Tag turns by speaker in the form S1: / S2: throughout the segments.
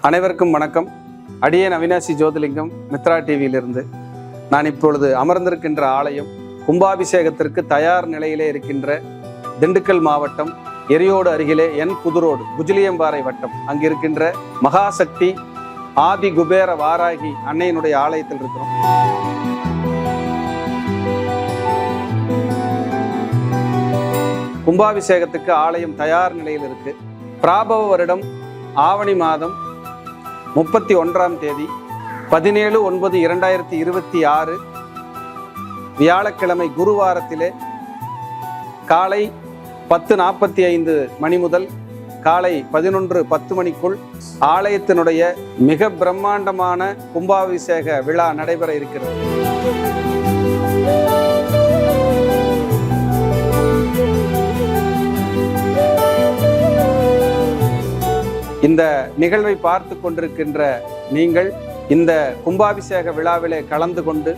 S1: அனைவருக்கும் வணக்கம். அடியேன் அவினாசி ஜோதிலிங்கம், மித்ரா டிவியிலிருந்து. நான் இப்பொழுது அமர்ந்திருக்கின்ற ஆலயம் கும்பாபிஷேகத்திற்கு தயார் நிலையிலே இருக்கின்ற திண்டுக்கல் மாவட்டம் எரியோடு அருகிலே புதுரோடு குஜிலியம்பாறை வட்டம் அங்கு இருக்கின்ற மகாசக்தி ஆதி குபேர வாராகி அன்னையினுடைய ஆலயத்தில் இருக்கிறோம். கும்பாபிஷேகத்துக்கு ஆலயம் தயார் நிலையில் இருக்கு. பிராபவ வருடம் ஆவணி மாதம் 31ஆம் தேதி 17/9/2026 வியாழக்கிழமை குருவாரத்திலே காலை 10:45 மணி முதல் காலை 11:10 மணிக்குள் ஆலயத்தினுடைய மிக பிரம்மாண்டமான கும்பாபிஷேக விழா நடைபெற இருக்கிறது. இந்த நிகழ்வை பார்த்து கொண்டிருக்கின்ற நீங்கள் இந்த கும்பாபிஷேக விழாவிலே கலந்து கொண்டு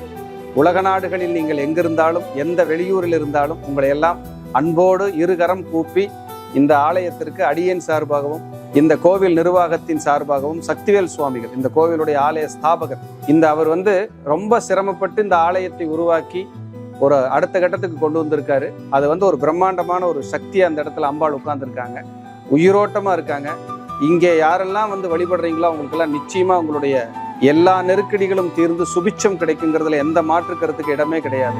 S1: உலக நாடுகளில் நீங்கள் எங்கிருந்தாலும் எந்த வெளியூரில் இருந்தாலும் உங்களை எல்லாம் அன்போடு இருகரம் கூப்பி இந்த ஆலயத்திற்கு அடியேன் சார்பாகவும் இந்த கோவில் நிர்வாகத்தின் சார்பாகவும் சக்திவேல் சுவாமிகள் இந்த கோவிலுடைய ஆலய ஸ்தாபகர் அவர் ரொம்ப சிரமப்பட்டு இந்த ஆலயத்தை உருவாக்கி ஒரு அடுத்த கட்டத்துக்கு கொண்டு வந்திருக்காரு. அது ஒரு பிரம்மாண்டமான ஒரு சக்தி அந்த இடத்துல அம்பாள் உட்கார்ந்துருக்காங்க, உயிரோட்டமா இருக்காங்க. இங்கே யாரெல்லாம் வழிபடுறீங்களோ அவங்களுக்கெல்லாம் நிச்சயமா உங்களுடைய எல்லா நெருக்கடிகளும் தீர்ந்து சுபிட்சம் கிடைக்குங்கிறதுல எந்த மாற்று கருத்துக்கு இடமே கிடையாது.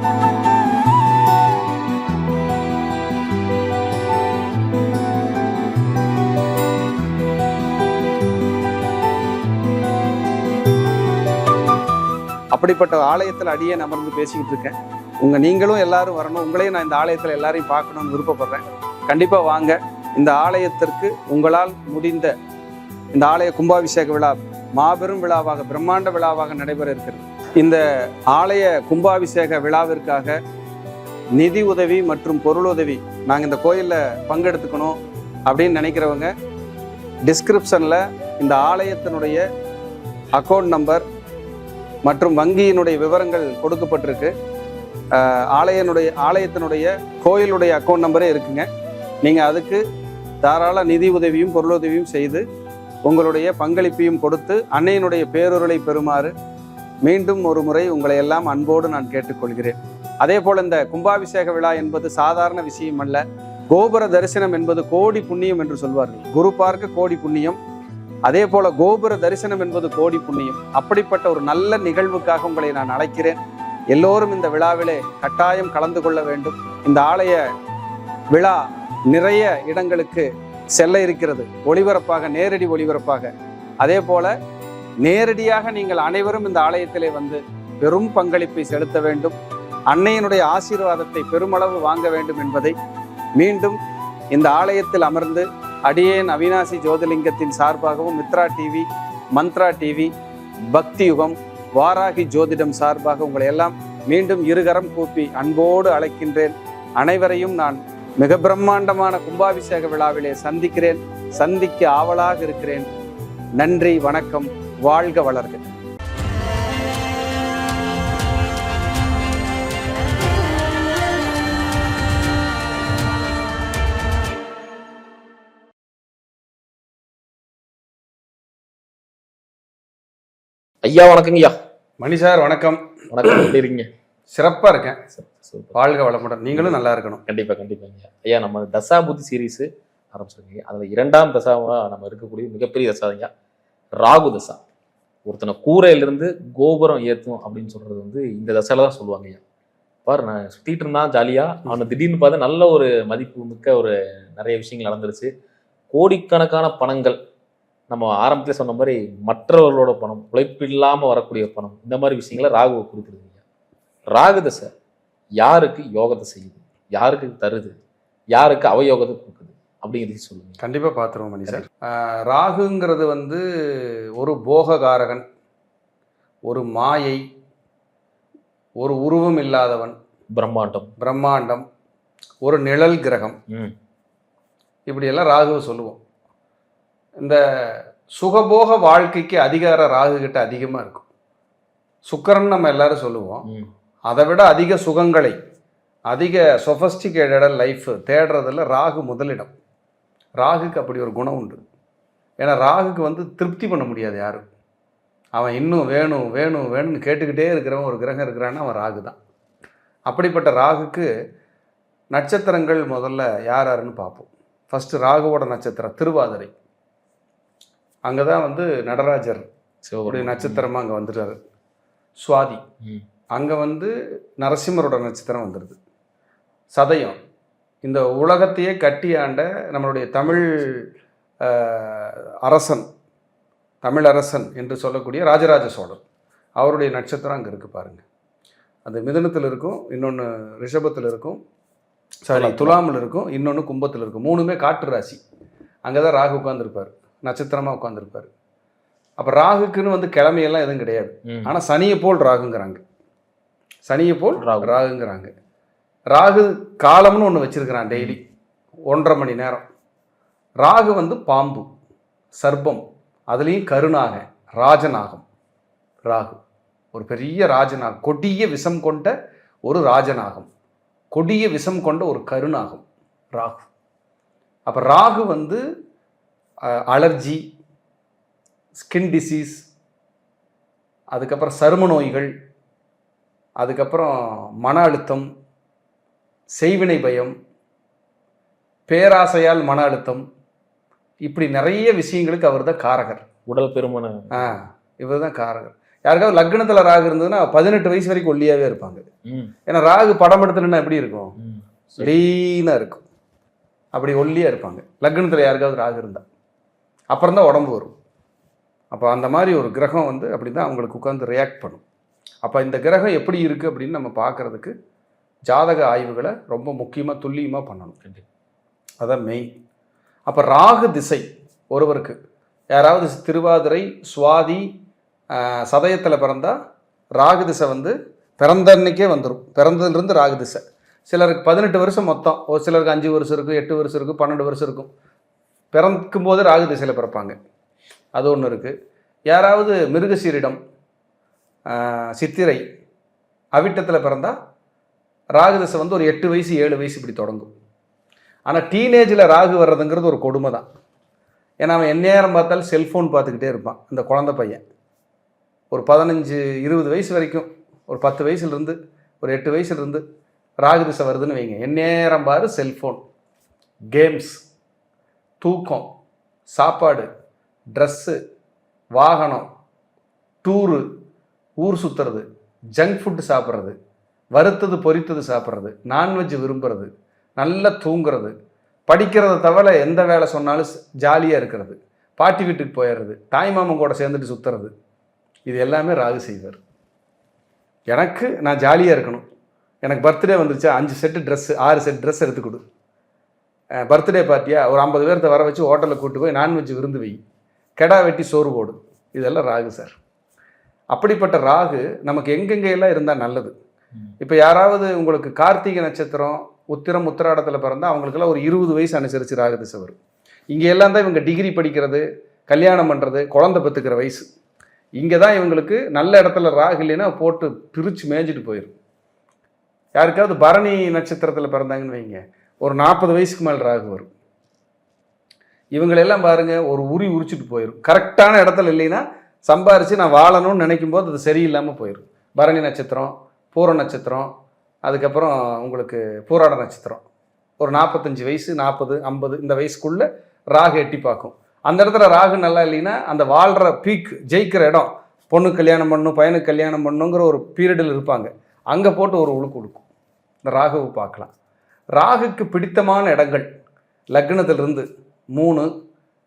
S1: அப்படிப்பட்ட ஆலயத்தில் அடியேன் அமர்ந்து பேசிக்கிட்டு இருக்கேன். நீங்களும் எல்லாரும் வரணும், உங்களையும் நான் இந்த ஆலயத்தில் எல்லாரையும் பார்க்கணும்னு விருப்பப்படுறேன். கண்டிப்பா வாங்க. இந்த ஆலயத்திற்கு உங்களால் முடிந்த இந்த ஆலய கும்பாபிஷேக விழா மாபெரும் விழாவாக பிரம்மாண்ட விழாவாக நடைபெற இருக்கிறது. இந்த ஆலய கும்பாபிஷேக விழாவிற்காக நிதி உதவி மற்றும் பொருளுதவி நாங்கள் இந்த கோயிலில் பங்கெடுத்துக்கணும் அப்படின்னு நினைக்கிறவங்க டிஸ்கிரிப்ஷனில் இந்த ஆலயத்தினுடைய அக்கௌண்ட் நம்பர் மற்றும் வங்கியினுடைய விவரங்கள் கொடுக்கப்பட்டிருக்கு. ஆலயத்தினுடைய கோயிலுடைய அக்கௌண்ட் நம்பரே இருக்குங்க. நீங்கள் அதுக்கு தாராள நிதி உதவியும் பொருளுதவியும் செய்து உங்களுடைய பங்களிப்பையும் கொடுத்து அன்னையினுடைய பேரொருளை பெறுமாறு மீண்டும் ஒரு முறை உங்களை எல்லாம் அன்போடு நான் கேட்டுக்கொள்கிறேன். அதே போல் இந்த கும்பாபிஷேக விழா என்பது சாதாரண விஷயம் அல்ல. கோபுர தரிசனம் என்பது கோடி புண்ணியம் என்று சொல்வார்கள். குரு பார்க்க கோடி புண்ணியம், அதே போல கோபுர தரிசனம் என்பது கோடி புண்ணியம். அப்படிப்பட்ட ஒரு நல்ல நிகழ்வுக்காக உங்களை நான் அழைக்கிறேன். எல்லோரும் இந்த விழாவிலே கட்டாயம் கலந்து கொள்ள வேண்டும். இந்த ஆலய விழா நிறைய இடங்களுக்கு செல்ல இருக்கிறது, ஒளிபரப்பாக, நேரடி ஒளிபரப்பாக. அதே போல நேரடியாக நீங்கள் அனைவரும் இந்த ஆலயத்திலே பெரும் பங்களிப்பை செலுத்த வேண்டும், அன்னையினுடைய ஆசீர்வாதத்தை பெருமளவு வாங்க வேண்டும் என்பதை மீண்டும் இந்த ஆலயத்தில் அமர்ந்து அடியேன் அவினாசி ஜோதிலிங்கத்தின் சார்பாகவும் மித்ரா டிவி, மந்த்ரா டிவி, பக்தி யுகம், வாராகி ஜோதிடம் சார்பாக உங்களை எல்லாம் மீண்டும் இருகரம் கூப்பி அன்போடு அழைக்கின்றேன். அனைவரையும் நான் மிக பிரம்மாண்டமான கும்பாபிஷேக விழாவிலே சந்திக்க ஆவலாக இருக்கிறேன். நன்றி, வணக்கம், வாழ்க வளர்க.
S2: ஐயா வணக்கங்க. ஐயா
S1: மணி சார் வணக்கம்.
S2: வணக்கம், எப்படி இருக்கீங்க?
S1: சிறப்பா இருக்கேன். வாழ்க வளமுடன். நீங்களும் நல்லா இருக்கணும்.
S2: கண்டிப்பா கண்டிப்பாங்க. ஐயா நம்ம தசாபுத்தி சீரீஸ் ஆரம்பிச்சிருக்கீங்க. அதுல 2ஆம் தசாவா நம்ம இருக்கக்கூடிய மிகப்பெரிய தசாங்க ராகு தசா. ஒருத்தனை கூரையிலிருந்து கோபுரம் ஏற்றும் அப்படின்னு சொல்றது இந்த தசால தான் சொல்லுவாங்க. ஐயா பாரு, நான் சுத்திட்டு இருந்தான் ஜாலியா, அவனை திடீர்னு பார்த்தா நல்ல ஒரு மதிப்பு மிக்க ஒரு நிறைய விஷயங்கள் நடந்துருச்சு. கோடிக்கணக்கான பணங்கள், நம்ம ஆரம்பத்துல சொன்ன மாதிரி மற்றவர்களோட பணம், உழைப்பு இல்லாம வரக்கூடிய பணம், இந்த மாதிரி விஷயங்களை ராகுவை குறிப்பிடுது. ராகு தசை யாருக்கு யோகத்தை செய்யுது, யாருக்கு தருது, யாருக்கு அவயோகத்தை கொடுக்குது அப்படிங்கிறது சொல்லுங்க.
S1: கண்டிப்பா பார்த்துருவோம் மணி சார். ராகுங்கிறது ஒரு போககாரகன், ஒரு மாயை, ஒரு உருவம் இல்லாதவன், பிரம்மாண்டம், ஒரு நிழல் கிரகம், இப்படியெல்லாம் ராகுவை சொல்லுவோம். இந்த சுகபோக வாழ்க்கைக்கு அதிகார ராகு கிட்ட அதிகமா இருக்கும். சுக்கிரன் நம்ம எல்லாரும் சொல்லுவோம். அதை விட அதிக சுகங்களை, அதிக சொஃபஸ்டிகேட்டட் லைஃப் தேடுறதுல ராகு முதலிடம். ராகுக்கு அப்படி ஒரு குணம் உண்டு. ஏன்னா ராகுக்கு வந்து திருப்தி பண்ண முடியாது யாரும். அவன் இன்னும் வேணும் வேணும் வேணும்னு கேட்டுக்கிட்டே இருக்கிறவன் ஒரு கிரகம் இருக்கிறான்னா அவன் ராகு தான். அப்படிப்பட்ட ராகுக்கு நட்சத்திரங்கள் முதல்ல யார் யாருன்னு பார்ப்போம். ஃபஸ்ட்டு ராகுவோட நட்சத்திரம் திருவாதிரை. அங்கே தான் வந்து நடராஜர் நட்சத்திரமாக அங்கே வந்துட்டாரு. சுவாதி அங்கே வந்து நரசிம்மரோட நட்சத்திரம் வந்துடுது. சதயம் இந்த உலகத்தையே கட்டி ஆண்ட நம்மளுடைய தமிழரசன் என்று சொல்லக்கூடிய ராஜராஜ சோழன் அவருடைய நட்சத்திரம் அங்கே இருக்குது பாருங்கள். அது மிதுனத்தில் இருக்கும், இன்னொன்று ரிஷபத்தில் இருக்கும், சாரி துலாமில் இருக்கும், இன்னொன்று கும்பத்தில் இருக்கும். மூணுமே காற்று ராசி. அங்கே தான் ராகு உட்காந்துருப்பார், நட்சத்திரமாக உட்காந்துருப்பார். அப்போ ராகுக்குன்னு வந்து கிழமையெல்லாம் எதுவும் கிடையாது. ஆனால் சனியை போல் ராகுங்கிறாங்க, சனியை போல் ராகுங்கிறாங்க. ராகு காலம்னு ஒன்று வச்சிருக்கிறான், டெய்லி 1.5 மணி நேரம். ராகு வந்து பாம்பு, சர்ப்பம், அதுலேயும் கருநாக ராஜநாகம். ராகு ஒரு பெரிய ராஜநாகம், கொடிய விஷம் கொண்ட ஒரு ராஜநாகம், கொடிய விஷம் கொண்ட ஒரு கருநாகம் ராகு. அப்போ ராகு வந்து அலர்ஜி, ஸ்கின் டிசீஸ், அதுக்கப்புறம் சரும நோய்கள், அதுக்கப்புறம் மன அழுத்தம், செய்வினை பயம், பேராசையால் மன அழுத்தம், இப்படி நிறைய விஷயங்களுக்கு அவர் தான் காரகர்.
S2: உடல் பெருமன
S1: இவர் தான் காரகர். யாருக்காவது லக்னத்தில் ராகு இருந்ததுன்னா 18 வயசு வரைக்கும் ஒல்லியாகவே இருப்பாங்க. ஏன்னா ராகு படம் எடுத்துலன்னா எப்படி இருக்கும், லீனாக இருக்கும், அப்படி ஒல்லியாக இருப்பாங்க. லக்னத்தில் யாருக்காவது ராகு இருந்தால் அப்புறம் தான் உடம்பு வரும். அப்போ அந்த மாதிரி ஒரு கிரகம் வந்து அப்படி தான் அவங்களுக்கு உட்காந்து ரியாக்ட் பண்ணும். அப்போ இந்த கிரகம் எப்படி இருக்குது அப்படின்னு நம்ம பார்க்குறதுக்கு ஜாதக ஆய்வுகளை ரொம்ப முக்கியமாக துல்லியமாக பண்ணணும். அதான் மெயின். அப்போ ராகு திசை ஒருவருக்கு, யாராவது திருவாதிரை, சுவாதி, சதயத்தில் பிறந்தால் ராகு திசை வந்து பிறந்த அன்னைக்கே வந்துடும். பிறந்ததுலேருந்து ராகு திசை. சிலருக்கு 18 வருஷம் மொத்தம், ஒரு சிலருக்கு 5 வருஷம் இருக்கும், 8 வருஷம் இருக்கும், 12 வருஷம் இருக்கும். பிறக்கும் போது ராகு திசையில் பிறப்பாங்க, அது ஒன்று இருக்குது. யாராவது மிருகசீரிடம், சித்திரை, அவிட்டத்தில் பிறந்தால் ராகு திசை வந்து ஒரு 8 வயசு 7 வயசு இப்படி தொடங்கும். ஆனால் டீனேஜில் ராகு வர்றதுங்கிறது ஒரு கொடுமை தான். ஏன்னா அவன் எந்நேரம் பார்த்தாலும் செல்ஃபோன் பார்த்துக்கிட்டே இருப்பான். இந்த குழந்தை பையன் ஒரு 15-20 வயசு வரைக்கும், ஒரு 10 வயசுலேருந்து ஒரு 8 வயசுலேருந்து ராகு திசை வருதுன்னு வைங்க, எந்நேரம் பாரு செல்ஃபோன், கேம்ஸ், தூக்கம், சாப்பாடு, ட்ரெஸ்ஸு, வாகனம், டூரு, ஊர் சுற்றுறது, ஜங்க் ஃபுட்டு சாப்பிட்றது, வறுத்தது பொரித்தது சாப்பிட்றது, நான்வெஜ் விரும்புறது, நல்லா தூங்குறது, படிக்கிறத தவிர எந்த வேலை சொன்னாலும் ஜாலியாக இருக்கிறது, பாட்டி வீட்டுக்கு போயிடுறது, தாய்மாமன் கூட சேர்ந்துட்டு சுற்றுறது, இது எல்லாமே ராகு செய்வார். நான் ஜாலியாக இருக்கணும், எனக்கு பர்த்டே வந்துருச்சா 5 செட்டு ட்ரெஸ்ஸு 6 செட் ட்ரெஸ் எடுத்து கொடு, பர்த்டே பார்ட்டியாக ஒரு 50 பேர்த்த வர வச்சு ஹோட்டலில் கூப்பிட்டு போய் நான்வெஜ் விருந்து வை, கெடா வெட்டி சோறு போடு, இதெல்லாம் ராகு சார். அப்படிப்பட்ட ராகு நமக்கு எங்கெங்கெல்லாம் இருந்தால் நல்லது. இப்போ யாராவது உங்களுக்கு கார்த்திகை நட்சத்திரம், உத்திரம், உத்திராடத்தில் பிறந்தால் அவங்களுக்கெல்லாம் ஒரு 20 வயசு அனுசரித்து ராகு திசை வரும். இங்கே எல்லாம் தான் இவங்க டிகிரி படிக்கிறது, கல்யாணம் பண்ணுறது, குழந்தை பெற்றுக்கிற வயசு. இங்கே தான் இவங்களுக்கு நல்ல இடத்துல ராகு இல்லைன்னா போட்டு பிரித்து மேய்ஞ்சிட்டு போயிடும். யாருக்காவது பரணி நட்சத்திரத்தில் பிறந்தாங்கன்னு வைங்க, ஒரு 40 வயசுக்கு மேலே ராகு வரும். இவங்களெல்லாம் பாருங்கள், ஒரு உரிச்சிட்டு போயிடும். கரெக்டான இடத்துல இல்லைன்னா சம்பாரித்து நான் வாழணும்னு நினைக்கும் போது அது சரியில்லாமல் போயிடும். பரணி நட்சத்திரம், பூர நட்சத்திரம், அதுக்கப்புறம் உங்களுக்கு பூராட நட்சத்திரம், ஒரு 45 வயசு 40 50 இந்த வயசுக்குள்ளே ராகு எட்டி பார்க்கும். அந்த இடத்துல ராகு நல்லா இல்லைன்னா அந்த வாழ்கிற பீக், ஜெயிக்கிற இடம், பொண்ணு கல்யாணம் பண்ணணும், பையனுக்கு கல்யாணம் பண்ணணுங்கிற ஒரு பீரியடில் இருப்பாங்க. அங்கே போட்டு ஒரு உழுக்கும். இந்த ராகுவை பார்க்கலாம். ராகுக்கு பிடித்தமான இடங்கள் லக்னத்திலிருந்து 3,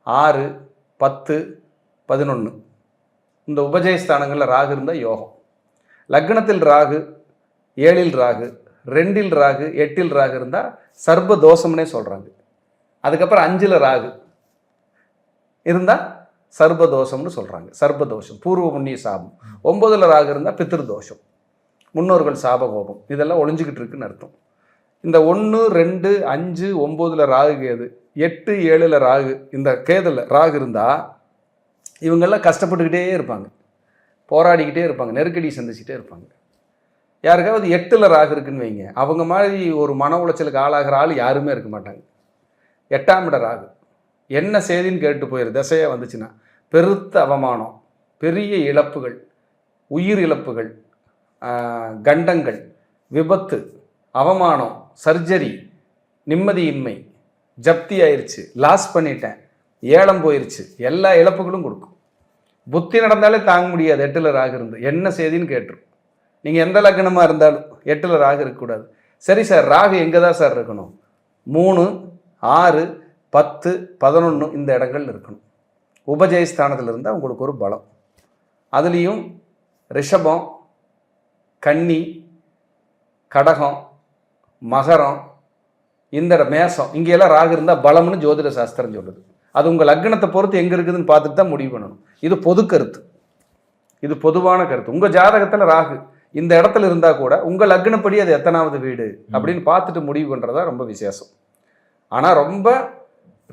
S1: 6, 10, 11 இந்த உபஜயஸ்தானங்களில் ராகு இருந்தால் யோகம். லக்னத்தில் ராகு, 7ல் ராகு, 2ல் ராகு, 8ல் ராகு இருந்தால் சர்ப தோஷம்னே சொல்கிறாங்க. அதுக்கப்புறம் 5ல் ராகு இருந்தால் சர்பதோஷம்னு சொல்கிறாங்க. சர்பதோஷம், பூர்வ புண்ணிய சாபம். 9ல் ராகு இருந்தால் பித்திருதோஷம், முன்னோர்கள் சாபகோபம், இதெல்லாம் ஒளிஞ்சிக்கிட்டு இருக்குன்னு அர்த்தம். இந்த 1, 2, 5, 9ல் ராகு கேது, 8, 7ல் ராகு, இந்த கேதுல ராகு இருந்தால் இவங்கெல்லாம் கஷ்டப்பட்டுக்கிட்டே இருப்பாங்க, போராடிக்கிட்டே இருப்பாங்க, நெருக்கடி சந்திச்சுட்டே இருப்பாங்க. யாருக்காவது 8ல் ராகு இருக்குன்னு வைங்க, அவங்க மாதிரி ஒரு மன உளைச்சலுக்கு ஆளாகிற ஆள் யாருமே இருக்க மாட்டாங்க. 8ஆம் இட ராகு என்ன செய்தின்னு கேட்டு போயிரு திசையாக வந்துச்சுன்னா பெருத்த அவமானம், பெரிய இழப்புகள், உயிர் இழப்புகள், கண்டங்கள், விபத்து, அவமானம், சர்ஜரி, நிம்மதியின்மை, ஜப்தி ஆயிடுச்சு, லாஸ் பண்ணிட்டேன், ஏலம் போயிருச்சு, எல்லா இழப்புகளும் கொடுக்கும். புத்தி நடந்தாலே தாங்க முடியாது. 8ல் ராகு இருந்து என்ன செய்தின்னு கேட்டுரும். நீங்கள் எந்த லக்னமாக இருந்தாலும் 8ல் ராகு இருக்கக்கூடாது. சரி சார், ராகு எங்கே தான் சார் இருக்கணும்? 3, 6, 10, 11 இந்த இடங்கள் இருக்கணும். உபஜயஸ்தானத்தில் இருந்தால் உங்களுக்கு ஒரு பலம். அதுலேயும் ரிஷபம், கன்னி, கடகம், மகரம், இந்த மேசம் இங்கெல்லாம் ராகு இருந்தால் பலம்னு ஜோதிட சாஸ்திரம் சொல்லுது. அது உங்கள் லக்னத்தை பொறுத்து எங்கே இருக்குதுன்னு பார்த்துட்டு தான் முடிவு பண்ணணும். இது பொது கருத்து, இது பொதுவான கருத்து. உங்கள் ஜாதகத்தில் ராகு இந்த இடத்துல இருந்தால் கூட உங்கள் லக்னப்படி அது எத்தனாவது வீடு அப்படின்னு பார்த்துட்டு முடிவு பண்ணுறதா ரொம்ப விசேஷம். ஆனால் ரொம்ப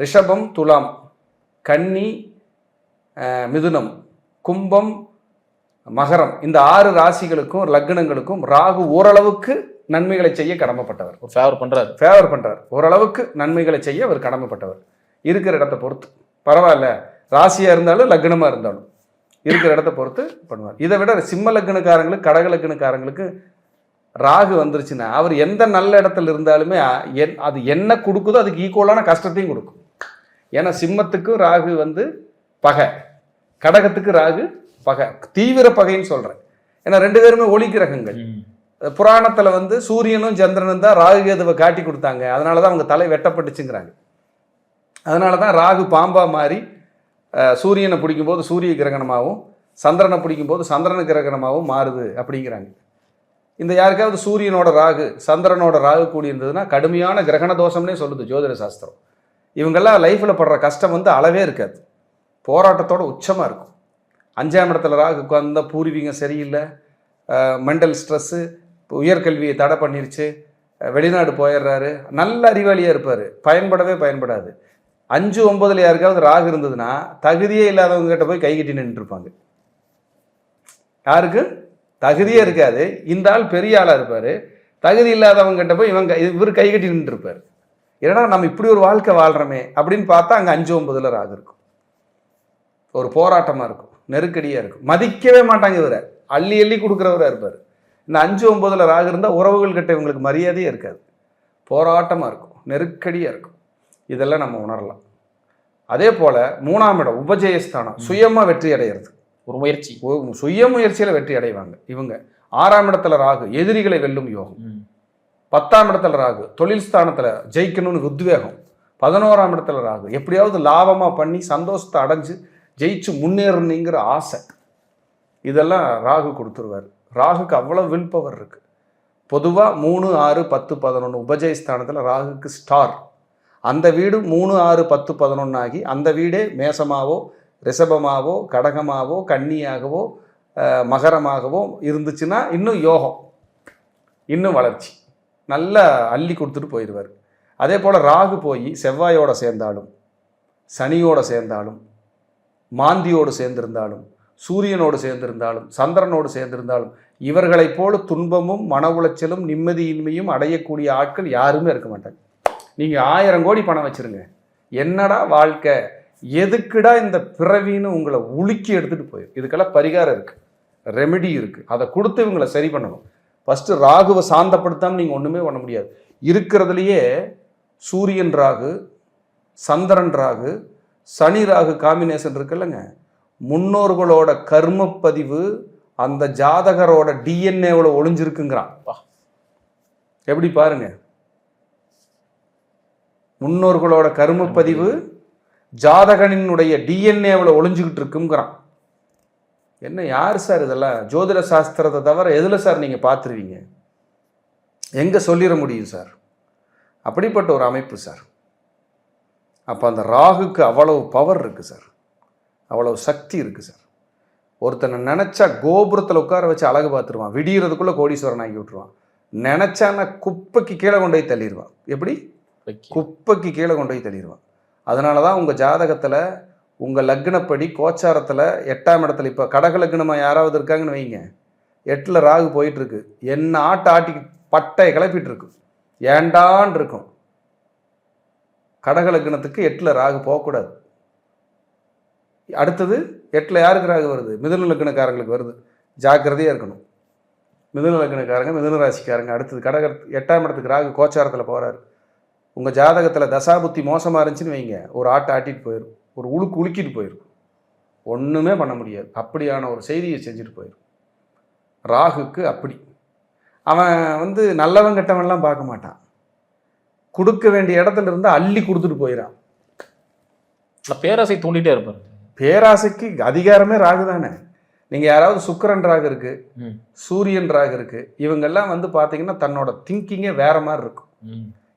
S1: ரிஷபம், துலாம், கன்னி, மிதுனம், கும்பம், மகரம் இந்த 6 ராசிகளுக்கும் லக்னங்களுக்கும் ராகு ஓரளவுக்கு நன்மைகளை செய்ய கடமைப்பட்டவர். ஃபேவர் பண்றார், ஓரளவுக்கு நன்மைகளை செய்ய அவர் கடமைப்பட்டவர். இருக்கிற இடத்தை பொறுத்து பரவாயில்ல, ராசியா இருந்தாலும் லக்னமா இருந்தாலும் இருக்கிற இடத்தை பொறுத்து பண்ணுவார். இதை விட சிம்ம லக்னக்காரங்களுக்கு, கடக லக்னக்காரங்களுக்கு ராகு வந்துருச்சுன்னா அவர் எந்த நல்ல இடத்துல இருந்தாலுமே அது என்ன கொடுக்குதோ அதுக்கு ஈக்குவலான கஷ்டத்தையும் கொடுக்கும். ஏன்னா சிம்மத்துக்கு ராகு பகை, கடகத்துக்கு ராகு பகை, தீவிர பகைன்னு சொல்றேன். ஏன்னா 2 பேருமே ஒளி கிரகங்கள். புராணத்துல சூரியனும் சந்திரனும் தான் ராகு கேதுவை காட்டி கொடுத்தாங்க. அதனாலதான் அவங்க தலை வெட்டப்பட்டுச்சுங்கிறாங்க. அதனாலதான் ராகு பாம்பா மாறி சூரியனை பிடிக்கும் போது சூரிய கிரகணமாகவும், சந்திரனை பிடிக்கும் போது சந்திரன கிரகணமாகவும் மாறுது அப்படிங்கிறாங்க. இந்த யாருக்காவது சூரியனோட ராகு, சந்திரனோட ராகு கூடி இருந்ததுன்னா கடுமையான கிரகண தோஷம்னே சொல்லுது ஜோதிட சாஸ்திரம். இவங்கெல்லாம் லைஃப்பில் படுற கஷ்டம் அளவே இருக்காது, போராட்டத்தோட உச்சமாக இருக்கும். 5ஆம் இடத்துல ராகு உட்கார்ந்தா பூர்வீகம் சரியில்லை, மெண்டல் ஸ்ட்ரெஸ்ஸு, உயர்கல்வியை தடை பண்ணிருச்சு, வெளிநாடு போயிடுறாரு, நல்ல அறிவாளியாக இருப்பார், பயன்படாது. 5, 9 யாருக்காவது ராகு இருந்ததுன்னா தகுதியே இல்லாதவங்க கிட்ட போய் கைகட்டி நின்றுருப்பாங்க. யாருக்கு தகுதியே இருக்காது, இந்த ஆள் பெரிய ஆளாக இருப்பார், தகுதி இல்லாதவங்க கிட்ட போய் இவர் கைகட்டி நின்றுருப்பார். ஏன்னா நம்ம இப்படி ஒரு வாழ்க்கை வாழ்கிறோமே அப்படின்னு பார்த்தா அங்கே 5, 9 ராகு இருக்கும். ஒரு போராட்டமாக இருக்கும், நெருக்கடியாக இருக்கும், மதிக்கவே மாட்டாங்க. இவரை அள்ளி அள்ளி கொடுக்குறவராக இருப்பார். இந்த 5, 9 ராகு இருந்தால் உறவுகள் கிட்ட இவங்களுக்கு மரியாதையே இருக்காது, போராட்டமாக இருக்கும், நெருக்கடியாக இருக்கும். இதெல்லாம் நம்ம உணரலாம். அதே போல் 3ஆம் இடம் உபஜயஸ்தானம், சுயமாக வெற்றி அடைகிறது, ஒரு முயற்சி, சுய முயற்சியில் வெற்றி அடைவாங்க இவங்க. 6ஆம் இடத்துல ராகு எதிரிகளை வெல்லும் யோகம். 10ஆம் இடத்துல ராகு தொழில் ஸ்தானத்தில் ஜெயிக்கணும்னு உத்வேகம். 11ஆம் இடத்துல ராகு எப்படியாவது லாபமாக பண்ணி சந்தோஷத்தை அடைஞ்சு ஜெயிச்சு முன்னேறணுங்கிற ஆசை. இதெல்லாம் ராகு கொடுத்துருவார். ராகுக்கு அவ்வளோ வில் பவர் இருக்கு. பொதுவாக 3, 6, 10, 11 உபஜயஸ்தானத்தில் ராகுக்கு ஸ்டார். அந்த வீடு 3, 6, 10, 11 ஆகி அந்த வீடே மேசமாவோ, ரிஷபமாவோ, கடகமாவோ, கன்னியாகவோ, மகரமாகவோ இருந்துச்சுன்னா இன்னும் யோகம், இன்னும் வளர்ச்சி, நல்லா அள்ளி கொடுத்துட்டு போயிடுவார். அதே போல் ராகு போய் செவ்வாயோட சேர்ந்தாலும், சனியோட சேர்ந்தாலும், மாந்தியோடு சேர்ந்திருந்தாலும், சூரியனோடு சேர்ந்திருந்தாலும், சந்திரனோடு சேர்ந்திருந்தாலும் இவர்களைப் போல துன்பமும் மன உளைச்சலும் நிம்மதியின்மையும் அடையக்கூடிய ஆட்கள் யாருமே இருக்க மாட்டாங்க. நீங்கள் 1000 கோடி பணம் வச்சுருங்க, என்னடா வாழ்க்கை, எதுக்குடா இந்த பிறவின்னு உங்களை உலுக்கி எடுத்துகிட்டு போயிடும். இதுக்கெல்லாம் பரிகாரம் இருக்குது, ரெமெடி இருக்குது, அதை கொடுத்து இவங்களை சரி பண்ணணும். ஃபஸ்ட்டு ராகுவை சாந்தப்படுத்தாமல் நீங்கள் ஒன்றுமே பண்ண முடியாது. இருக்கிறதுலையே சூரியன் ராகு, சந்திரன் ராகு, சனி ராகு காம்பினேஷன் இருக்குல்லங்க, முன்னோர்களோட கர்மப்பதிவு அந்த ஜாதகரோட டிஎன்ஏவில் ஒளிஞ்சிருக்குங்கிறான். எப்படி பாருங்க, முன்னோர்களோட கர்மப்பதிவு ஜாதகனினுடைய டிஎன்ஏவில் ஒளிஞ்சுக்கிட்டு இருக்குங்கிறான். என்ன யார் சார் இதெல்லாம்? ஜோதிட சாஸ்திரத்தை தவிர எதில் சார் நீங்கள் பார்த்துருவீங்க? எங்கே சொல்லிட முடியும் சார்? அப்படிப்பட்ட ஒரு அமைப்பு சார். அப்போ அந்த ராகுக்கு அவ்வளவு பவர் இருக்குது சார், அவ்வளவு சக்தி இருக்குது சார். ஒருத்தனை நினச்சா கோபுரத்தில் உட்கார வச்சு அழகு பார்த்துருவான், விடியறதுக்குள்ளே கோடீஸ்வரன் ஆகி விட்டுருவான். நினச்சான்னா குப்பைக்கு கீழே கொண்டு போய் தள்ளிடுவான். எப்படி? குப்பைக்கு கீழே கொண்டு போய் தள்ளிடுவான். அதனால தான் உங்கள் ஜாதகத்தில் உங்கள் லக்னப்படி கோச்சாரத்தில் 8ஆம் இடத்துல இப்போ கடக லக்னமாக யாராவது இருக்காங்கன்னு வைங்க, 8ல் ராகு போயிட்டுருக்கு, என்ன ஆட்டி பட்டை கிளப்பிட்டு இருக்கு, ஏண்டான் இருக்கும். கடக லக்னத்துக்கு 8ல் ராகு போகக்கூடாது. அடுத்தது 8ல் யாருக்கு ராகு வருது? மிதுன லக்னக்காரங்களுக்கு வருது. ஜாக்கிரதையாக இருக்கணும். மிதுன லக்னக்காரங்க, மிதுன ராசிக்காரங்க. அடுத்தது கடக 8ஆம் இடத்துக்கு ராகு கோச்சாரத்தில் போகிறாரு. உங்கள் ஜாதகத்தில் தசாபுத்தி மோசமாக இருந்துச்சுன்னு வைங்க, ஒரு ஆட்டிட்டு போயிடும், ஒரு உலுக்கிட்டு போயிடும், ஒன்றுமே பண்ண முடியாது. அப்படியான ஒரு செய்தியை செஞ்சுட்டு போயிடும். ராகுக்கு அப்படி அவன் நல்லவன் கெட்டவன்லாம் பார்க்க மாட்டான். கொடுக்க வேண்டிய இடத்துல இருந்து அள்ளி கொடுத்துட்டு போயிடான்.
S2: பேராசை தூண்டிகிட்டே இருப்பார்.
S1: பேராசைக்கு அதிகாரமே ராகு தானே. நீங்கள் யாராவது சுக்கிரன் ராகு இருக்கு, சூரியன் ராகு இருக்கு, இவங்கெல்லாம் பார்த்தீங்கன்னா தன்னோட திங்கிங்கே வேற மாதிரி இருக்கும்.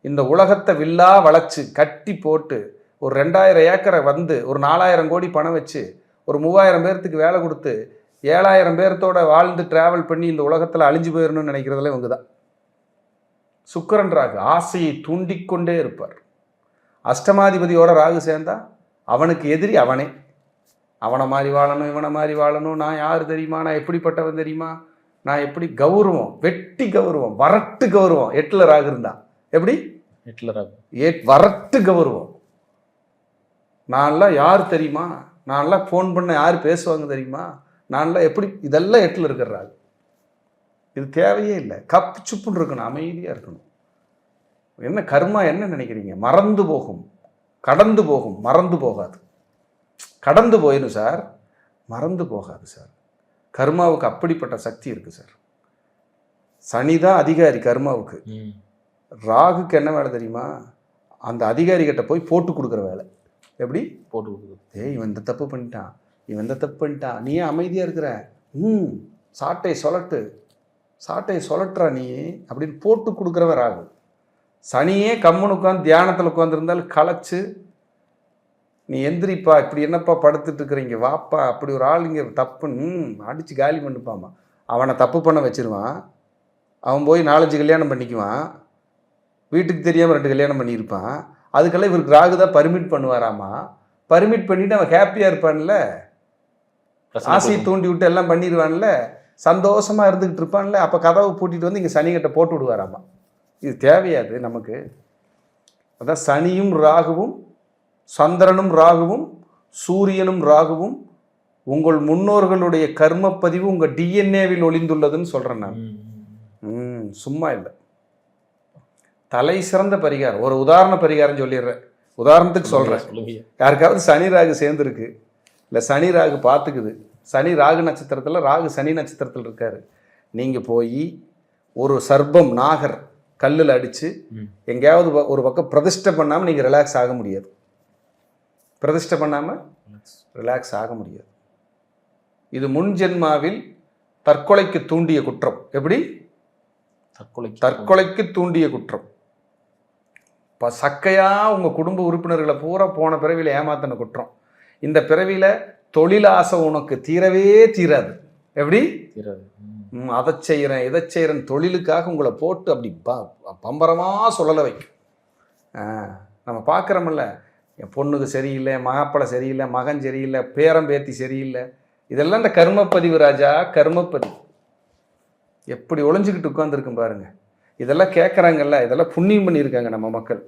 S1: இந்த உலகத்தை வில்லா வளைச்சு கட்டி போட்டு ஒரு 2000 ஏக்கரை ஒரு 4000 கோடி பணம் வச்சு ஒரு 3000 பேர்த்துக்கு வேலை கொடுத்து 7000 பேர்த்தோட வாழ்ந்து டிராவல் பண்ணி இந்த உலகத்தில் அழிஞ்சு போயிடணும்னு நினைக்கிறதுல இவங்க தான். சுக்கிரன் ராகு ஆசையை தூண்டிக்கொண்டே இருப்பார். அஷ்டமாதிபதியோட ராகு சேர்ந்தா அவனுக்கு எதிரி அவனே. அவனை மாதிரி வாழணும், இவனை மாதிரி வாழணும், நான் யார் தெரியுமா, நான் எப்படிப்பட்டவன் தெரியுமா, நான் எப்படி கௌரவம், வெட்டி கௌரவம், வரட்டு கௌரவம். 8ல் ராகு இருந்தா எப்படி?
S2: 8ல் ராகு
S1: வரட்டு கௌரவம். நான்லாம் யார் தெரியுமா, நான்லாம் ஃபோன் பண்ண யார் பேசுவாங்க தெரியுமா, நான்லாம் எப்படி, இதெல்லாம் 8ல் இருக்கிற ராகு. இது தேவையே இல்லை. கப்பு சுப்புன்னு இருக்கணும், அமைதியாக இருக்கணும். என்ன கர்மா என்ன நினைக்கிறீங்க? மறந்து போகும், கடந்து போகும், மறந்து போகாது. கடந்து போயிடும் சார், மறந்து போகாது சார். கர்மாவுக்கு அப்படிப்பட்ட சக்தி இருக்கு சார். சனிதான் அதிகாரி கர்மாவுக்கு. ராகுக்கு என்ன வேலை தெரியுமா? அந்த அதிகாரிகிட்ட போய் போட்டு கொடுக்குற வேலை. எப்படி போட்டு கொடுக்குறது? இவன் இந்த தப்பு பண்ணிட்டான், இவன் இந்த தப்பு பண்ணிட்டான், நீ ஏன் அமைதியாக இருக்கிற, சாட்டை சொலட்டுறா நீ அப்படின்னு போட்டு கொடுக்குறவன் ராகு. சனியே கம்முன்னு உட்காந்து தியானத்தில் உட்காந்துருந்தாலும் களைச்சு, நீ எந்திரிப்பா, இப்படி என்னப்பா படுத்துட்டு இருக்கிறீங்க, வாப்பா, அப்படி ஒரு ஆள் இங்கே தப்புன்னு அடித்து காலி பண்ணிப்பாமா. அவனை தப்பு பண்ண வச்சிருவான். அவன் போய் 4-5 கல்யாணம் பண்ணிக்குவான். வீட்டுக்கு தெரியாமல் 2 கல்யாணம் பண்ணியிருப்பான். அதுக்கெல்லாம் இவருக்கு ராகு தான் பர்மிட் பண்ணுவாராமா. பர்மிட் பண்ணிவிட்டு அவன் ஹாப்பியாக இருப்பான்ல, ஆசையை தூண்டி விட்டு எல்லாம் பண்ணிடுவான்ல, சந்தோஷமாக இருந்துக்கிட்டு இருப்பான்ல. அப்போ கதவை பூட்டிட்டு இங்கே சனிக்கிட்ட போட்டு விடுவாராமா. இது தேவையாது நமக்கு. அதான் சனியும் ராகுவும், சந்திரனும் ராகுவும், சூரியனும் ராகுவும் உங்கள் முன்னோர்களுடைய கர்மப்பதிவு உங்கள் டிஎன்ஏவில் ஒளிந்துள்ளதுன்னு சொல்கிறேன் நான். சும்மா இல்லை. தலை சிறந்த பரிகாரம், ஒரு உதாரண பரிகாரம் சொல்லிடுறேன். உதாரணத்துக்கு சொல்கிறேன். யாருக்காவது சனி ராகு சேர்ந்துருக்கு, இல்லை சனி ராகு பார்த்துக்குது, சனி ராகு நட்சத்திரத்தில், ராகு சனி நட்சத்திரத்தில் இருக்காரு, நீங்கள் போய் ஒரு சர்ப்பம் நாகர் கல்லில் அடித்து எங்கேயாவது ஒரு பக்கம் பிரதிஷ்டை பண்ணாமல் நீங்கள் ரிலாக்ஸ் ஆக முடியாது. பிரதிஷ்டை பண்ணாமல் ரிலாக்ஸ் ஆக முடியாது. இது முன் ஜென்மாவில் தற்கொலைக்கு தூண்டிய குற்றம். எப்படி? தற்கொலைக்கு தூண்டிய குற்றம். இப்போ சக்கையாக உங்கள் குடும்ப உறுப்பினர்களை பூரா போன பிறவியில் ஏமாத்தின குற்றம். இந்த பிறவியில் தொழிலாசை உனக்கு தீரவே தீராது. எப்படி தீராது? அதை செய்கிறேன் இதை செய்கிறேன் தொழிலுக்காக உங்களை போட்டு அப்படி பம்பரமாக சொல்லலை வைக்கும். நம்ம பார்க்குறோமில்ல, என் பொண்ணுக்கு சரியில்லை, மாப்பிள்ளை சரியில்லை, மகன் சரியில்லை, பேரம்பேத்தி சரியில்லை. இதெல்லாம் இந்த கர்மப்பதிவு ராஜா, கர்மப்பதிவு. எப்படி ஒளிஞ்சிக்கிட்டு உட்காந்துருக்கும் பாருங்கள். இதெல்லாம் கேட்குறாங்கல்ல, இதெல்லாம் புண்ணியம் பண்ணியிருக்காங்க நம்ம மக்கள்.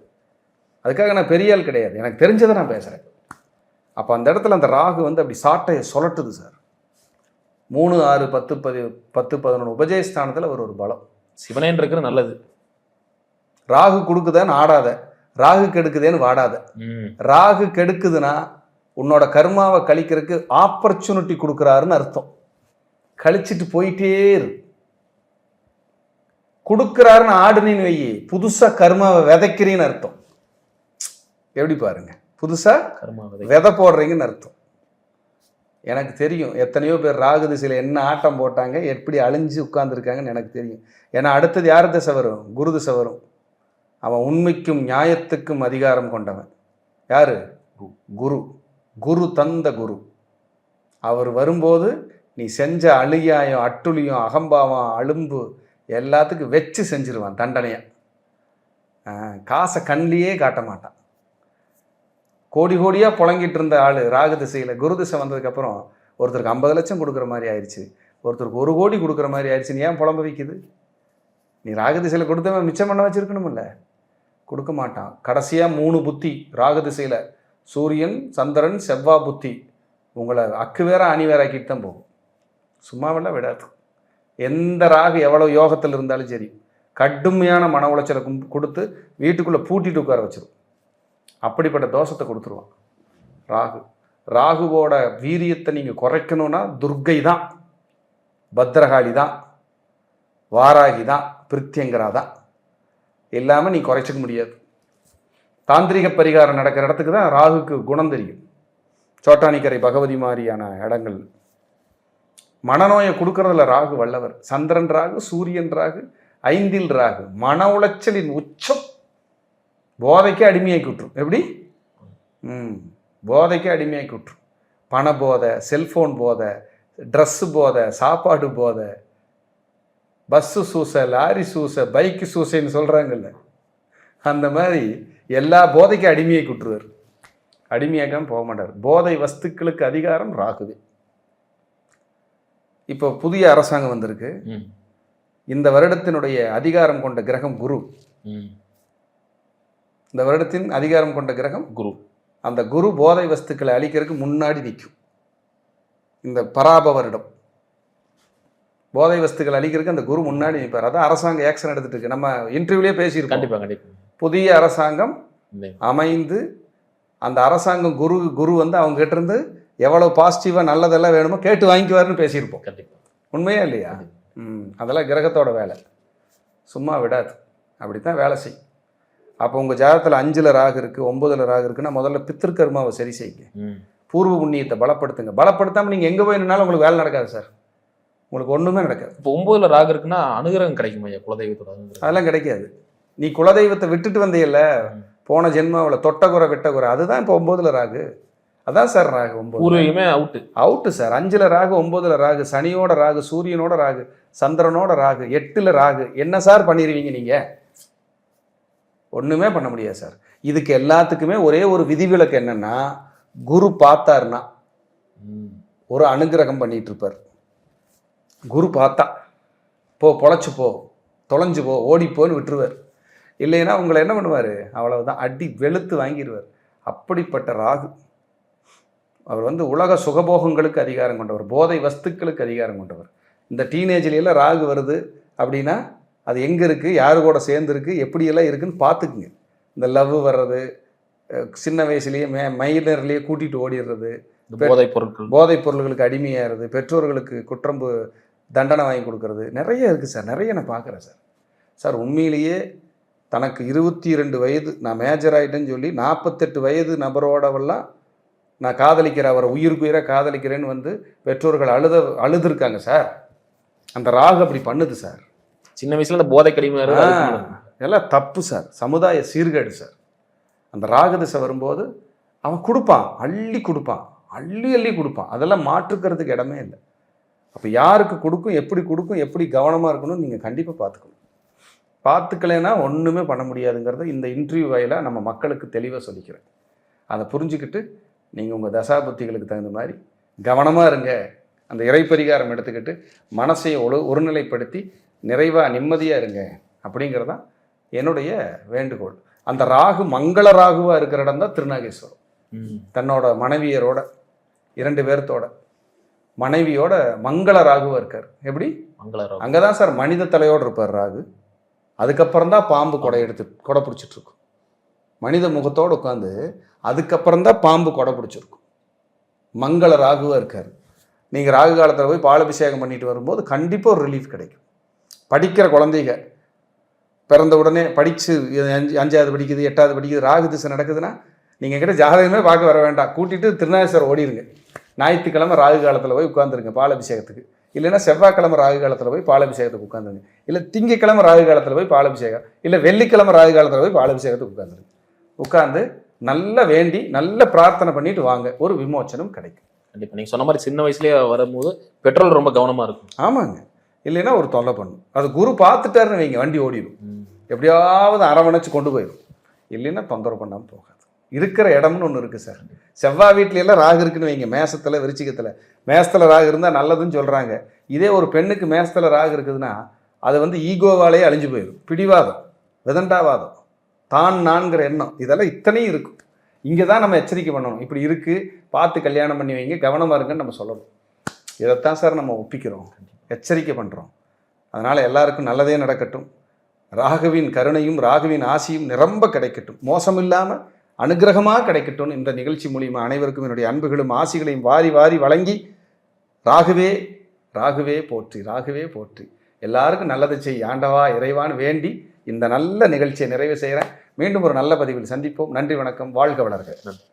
S1: அதுக்காக நான் பெரிய ஆள் கிடையாது, எனக்கு தெரிஞ்சதை நான் பேசுகிறேன். அப்போ அந்த இடத்துல அந்த ராகு அப்படி சாட்டையை சொல்லட்டுது சார். 3, 6, 10, 11 உபஜயஸ்தானத்தில் ஒரு பலம்.
S2: சிவனேன் இருக்கிற நல்லது.
S1: ராகு கொடுக்குதான்னு ஆடாத, ராகு கெடுக்குதேன்னு வாடாத. ராகு கெடுக்குதுன்னா உன்னோட கர்மாவை கழிக்கிறதுக்கு ஆப்பர்ச்சுனிட்டி கொடுக்குறாருன்னு அர்த்தம். கழிச்சிட்டு போயிட்டே இரு. கொடுக்குறாருன்னு ஆடுனின்னு வை, புதுசாக கர்மாவை விதைக்கிறீன்னு அர்த்தம். எப்படி பாருங்க, புதுசாக விதை போடுறீங்கன்னு அர்த்தம். எனக்கு தெரியும் எத்தனையோ பேர் ராகு திசையில் என்ன ஆட்டம் போட்டாங்க, எப்படி அழிஞ்சு உட்கார்ந்துருக்காங்கன்னு எனக்கு தெரியும். ஏன்னா அடுத்தது யார் திசை வரும்? குரு திசை வரும். அவன் உண்மைக்கும் நியாயத்துக்கும் அதிகாரம் கொண்டவன். யாரு? குரு. குரு தந்த குரு. அவர் வரும்போது நீ செஞ்ச அழியாயம், அட்டுழியம், அகம்பாவம், அலும்பு எல்லாத்துக்கும் வச்சு செஞ்சிருவான் தண்டனையா. காசை கண்ணிலேயே காட்ட மாட்டான். கோடி கோடியாக புழங்கிட்டு இருந்த ஆள் ராகு திசையில் குரு திசை வந்ததுக்கப்புறம் ஒருத்தருக்கு 50 லட்சம் கொடுக்குற மாதிரி ஆயிடுச்சு, ஒருத்தருக்கு 1 கோடி கொடுக்குற மாதிரி ஆயிடுச்சு. நீ ஏன் புலம்ப வைக்குது? நீ ராகு திசையில் கொடுத்தவன் மிச்சம் பண்ண வச்சுருக்கணுமில்ல. கொடுக்க மாட்டான். கடைசியாக 3 புத்தி ராகு திசையில், சூரியன், சந்திரன், செவ்வாய் புத்தி உங்களை அக்கு வேற அணி வேற ஆக்கிட்டு தான் போகும். சும்மாவெல்லாம் விடாது. எந்த ராகு எவ்வளோ யோகத்தில் இருந்தாலும் சரி, கடுமையான மன உளைச்சலை கொடுத்து வீட்டுக்குள்ளே பூட்டிட்டு உட்கார வச்சிடும். அப்படிப்பட்ட தோஷத்தை கொடுத்துருவான் ராகு. ராகுவோட வீரியத்தை நீங்கள் குறைக்கணும்னா துர்க்கை தான், பத்ரகாளி தான், வாராகி தான், பிரித்யங்கரா தான். இல்லாமல் நீ குறைச்சிக்க முடியாது. தாந்திரிக பரிகாரம் நடக்கிற இடத்துக்கு தான் ராகுக்கு குணம் தெரியும். சோட்டானிக்கரை பகவதி மாதிரியான இடங்கள். மனநோயை கொடுக்கறதுல ராகு வல்லவர். சந்திரன் ராகு, சூரியன் ராகு, 5ல் ராகு. மன உளைச்சலின் உச்சம். போதைக்கே அடிமையாக்கி விட்டுரும். எப்படி? போதைக்கே அடிமையாக்கி விட்டுரும். பண போதை, செல்ஃபோன் போதை, ட்ரெஸ்ஸு போதை, சாப்பாடு போதை, பஸ்ஸு சூசை, லாரி சூசை, பைக்கு சூசைன்னு சொல்கிறாங்கல்ல, அந்த மாதிரி எல்லா போதைக்கு அடிமையாக்கி விட்டுருவார். அடிமையாக்காமல் போக மாட்டார். போதை வஸ்துக்களுக்கு அதிகாரம் ராகுவே. இப்போ புதிய அரசாங்கம் வந்திருக்கு. இந்த வருடத்தினுடைய அதிகாரம் கொண்ட கிரகம் குரு. இந்த வருடத்தின் அதிகாரம் கொண்ட கிரகம் குரு. அந்த குரு போதை வஸ்துக்களை அழிக்கிறதுக்கு முன்னாடி நிற்கும். இந்த பராப வருடம் போதை வஸ்துக்கள் அழிக்கிறதுக்கு அந்த குரு முன்னாடி நிற்பார். அதான் அரசாங்கம் ஆக்ஷன் எடுத்துட்டு இருக்கு. நம்ம இன்டர்வியூலே பேசியிருக்கோம்.
S2: கண்டிப்பாக கண்டிப்பாக.
S1: புதிய அரசாங்கம் அமைந்து அந்த அரசாங்கம் குரு வந்து அவங்க கிட்ட இருந்து எவ்வளவு பாசிட்டிவாக நல்லதெல்லாம் வேணுமோ கேட்டு வாங்கிக்குவாருன்னு பேசியிருப்போம்.
S2: கண்டிப்பாக.
S1: உண்மையா இல்லையா? அதெல்லாம் கிரகத்தோட வேலை, சும்மா விடாது. அப்படித்தான் வேலை செய்யும். அப்போ உங்கள் ஜாதகத்தில் 5ல் ராகு இருக்குது, 9ல் ராகு இருக்குன்னா முதல்ல பித்திருக்கர்மாவை சரி செய்யுங்க. பூர்வ புண்ணியத்தை பலப்படுத்துங்க. பலப்படுத்தாமல் நீங்கள் எங்கே போய் நின்னாலும் உங்களுக்கு வேலை நடக்காது சார். உங்களுக்கு ஒன்றுமே நடக்காது.
S2: இப்போ 9ல் ராகு இருக்குன்னா அனுகிரகம் கிடைக்கும் ஐயா குலதெய்வத்தோட?
S1: அதெல்லாம் கிடைக்காது. நீ குலதெய்வத்தை விட்டுட்டு வந்தீல்ல, போன ஜென்மாவில் தொட்டகுறை வெட்டகுறை, அதுதான் இப்போ 9ல் ராகு. அதான் sir Rahu 9.
S2: பூர்வீகமே out
S1: sir. 5ல் Rahu, 9ல் Rahu, சனியோட ராகு, சூரியனோட ராகு, சந்திரனோட ராகு, 8ல் ராகு. என்ன சார் பண்ணிடுவீங்க நீங்கள்? ஒன்றுமே பண்ண முடியாது சார். இதுக்கு எல்லாத்துக்குமே ஒரே ஒரு விதிவிலக்கு என்னன்னா, குரு பார்த்தாருன்னா ஒரு அனுகிரகம் பண்ணிட்டு இருப்பார். குரு பார்த்தா பொழைச்சு போ, தொலைஞ்சு போ, ஓடிப்போன்னு விட்டுருவார். இல்லைன்னா உங்களை என்ன பண்ணுவார்? அவ்வளவுதான், அடி வெளுத்து வாங்கிடுவார். அப்படிப்பட்ட ராகு அவர் வந்து உலக சுகபோகங்களுக்கு அதிகாரம் கொண்டவர், போதை வஸ்துக்களுக்கு அதிகாரம் கொண்டவர். இந்த டீனேஜ்லாம் ராகு வருது அப்படின்னா அது எங்கே இருக்குது, யாரு கூட சேர்ந்துருக்கு, எப்படியெல்லாம் இருக்குதுன்னு பார்த்துக்குங்க. இந்த லவ் வர்றது, சின்ன வயசுலேயே மைனர்லேயே கூட்டிகிட்டு ஓடிடுறது, போதைப் பொருள்களுக்கு அடிமையாகிறது, பெற்றோர்களுக்கு குற்றம்பு தண்டனை வாங்கி கொடுக்கறது, நிறைய இருக்குது சார். நிறைய நான் பார்க்குறேன் சார். சார் உண்மையிலேயே தனக்கு 22 வயது நான் மேஜர் ஆகிட்டேன்னு சொல்லி 48 வயது நபரோடவெல்லாம் நான் காதலிக்கிறேன், அவரை உயிருக்கு உயிராக காதலிக்கிறேன்னு வந்து பெற்றோர்கள் அழுதுருக்காங்க சார். அந்த ராகு அப்படி பண்ணுது சார்.
S2: சின்ன வயசுல அந்த போதை கடிமை
S1: எல்லாம் தப்பு சார். சமுதாய சீர்கேடு சார். அந்த ராகு திசை வரும்போது அவன் கொடுப்பான், அள்ளி கொடுப்பான், அள்ளி கொடுப்பான். அதெல்லாம் மாற்றுக்கிறதுக்கு இடமே இல்லை. அப்போ யாருக்கு கொடுக்கும், எப்படி கவனமாக இருக்கணும்னு நீங்கள் கண்டிப்பாக பார்த்துக்கணும். பார்த்துக்கலைன்னா ஒன்றுமே பண்ண முடியாதுங்கிறத இந்த இன்டர்வியூ வாயிலாக நம்ம மக்களுக்கு தெளிவாக சொல்லிக்கிறேன். அதை புரிஞ்சுக்கிட்டு நீங்கள் உங்கள் தசாபுத்திகளுக்கு தகுந்த மாதிரி கவனமாக இருங்க. அந்த இறைப்பரிகாரம் எடுத்துக்கிட்டு மனசை ஒருநிலைப்படுத்தி நிறைவாக நிம்மதியாக இருங்க அப்படிங்கிறதான் என்னுடைய வேண்டுகோள். அந்த ராகு மங்கள ராகுவாக இருக்கிற இடம் தான் திருநாகேஸ்வரம். தன்னோட மனைவியரோட 2 பேர்த்தோட மனைவியோட மங்கள ராகுவாக இருக்கார். எப்படி? அங்கே தான் சார் மனித தலையோடு இருப்பார் ராகு. அதுக்கப்புறம் தான் பாம்பு கொடை பிடிச்சிட்ருக்கும். மனித முகத்தோடு உட்காந்து அதுக்கப்புறம் தான் பாம்பு கொடை பிடிச்சிருக்கும். மங்கள ராகுவாக இருக்கார். நீங்கள் ராகு காலத்தில் போய் பாலாபிஷேகம் பண்ணிட்டு வரும்போது கண்டிப்பாக ஒரு ரிலீஃப் கிடைக்கும். படிக்கிற குழந்தைங்க பிறந்த உடனே படித்து 5வது படிக்குது, 8வது படிக்குது, ராகு திசை நடக்குதுன்னா நீங்கள் கிட்ட ஜாதகமே பார்க்க வர வேண்டாம். கூட்டிகிட்டு திருநாகேஸ்வரம் ஓடிடுங்க. ஞாயிற்றுக்கிழமை ராகு காலத்தில் போய் உட்காந்துருங்க பாலாபிஷேகத்துக்கு. இல்லைன்னா செவ்வாய்க்கிழமை ராகு காலத்தில் போய் பாலாபிஷேகத்துக்கு உட்காந்துருங்க. இல்லை திங்கக்கிழமை ராகு காலத்தில் போய் பாலாபிஷேகம், இல்லை வெள்ளிக்கிழமை ராகு காலத்தில் போய் பாலாபிஷேகத்துக்கு உட்காந்துருங்க. உட்காந்து நல்லா வேண்டி நல்ல பிரார்த்தனை பண்ணிட்டு வாங்க, ஒரு விமோச்சனம் கிடைக்கும்.
S2: கண்டிப்பாக நீங்கள் சொன்ன மாதிரி சின்ன வயசுலேயே வரும்போது பெட்ரோல் ரொம்ப கவனமாக இருக்கும்.
S1: ஆமாங்க. இல்லைன்னா ஒரு தொல்லை பண்ணும். அது குரு பார்த்துட்டாருன்னு வைங்க, வண்டி ஓடிடும். எப்படியாவது அரவணைச்சு கொண்டு போயிடும். இல்லைன்னா தொந்தரவு பண்ணாமல் போகாது. இருக்கிற இடம்னு ஒன்று இருக்குது சார். செவ்வாய் வீட்லையெல்லாம் ராகு இருக்குன்னு வைங்க, மேசத்தில் விருச்சிகத்தில். மேசத்தில் ராகு இருந்தால் நல்லதுன்னு சொல்கிறாங்க. இதே ஒரு பெண்ணுக்கு மேசத்தில் ராகு இருக்குதுன்னா அது வந்து ஈகோவாலேயே அழிஞ்சு போயிடும். பிடிவாதம், விதண்டாவாதம், தான் நான்கிற எண்ணம், இதெல்லாம் இத்தனையும் இருக்கும். இங்கே தான் நம்ம எச்சரிக்கை பண்ணணும். இப்படி இருக்குது, பார்த்து கல்யாணம் பண்ணி வைங்க, கவனமாக இருங்கன்னு நம்ம சொல்லணும். இதைத்தான் சார் நம்ம ஒப்பிக்கிறோம், எச்சரிக்கை பண்ணுறோம். அதனால் எல்லாருக்கும் நல்லதே நடக்கட்டும். ராகுவின் கருணையும் ராகுவின் ஆசியும் நிரம்ப கிடைக்கட்டும், மோசம் இல்லாமல் அனுகிரகமாக கிடைக்கட்டும். இந்த நிகழ்ச்சி மூலிமா அனைவருக்கும் என்னுடைய அன்புகளும் ஆசிகளையும் வாரி வாரி வழங்கி, ராகுவே ராகுவே போற்றி, ராகுவே போற்றி, எல்லாருக்கும் நல்லது செய் ஆண்டவா இறைவான் வேண்டி இந்த நல்ல நிகழ்ச்சியை நிறைவு செய்கிறேன். மீண்டும் ஒரு நல்ல பதிவில் சந்திப்போம். நன்றி, வணக்கம், வாழ்க வளர்க.
S2: நன்றி.